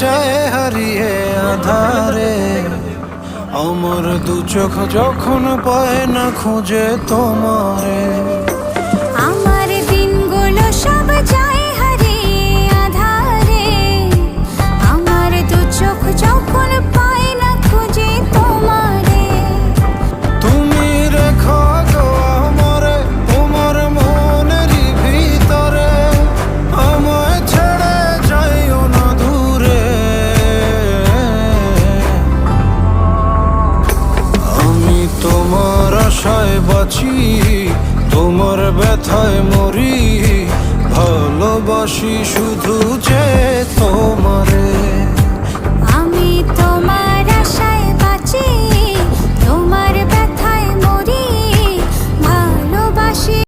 যায় হারিয়ে আধারে। আমার দু চোখ যখন পায় না খুঁজে তোমারে। আমার দিনগুলো সব যায় হারিয়ে আধারে। আমার দু চোখ যখন পায় না খুঁজে তোমারে। তুমি রেখো গো আমারে তোমার মনেরই ভিতরে, আমায় ছেড়ে যাইও না দূরে। আমি তোমার আশায় বাঁচি, তোমার ব্যথায় মরি, ভালোবাসি শুধু যে তোমার।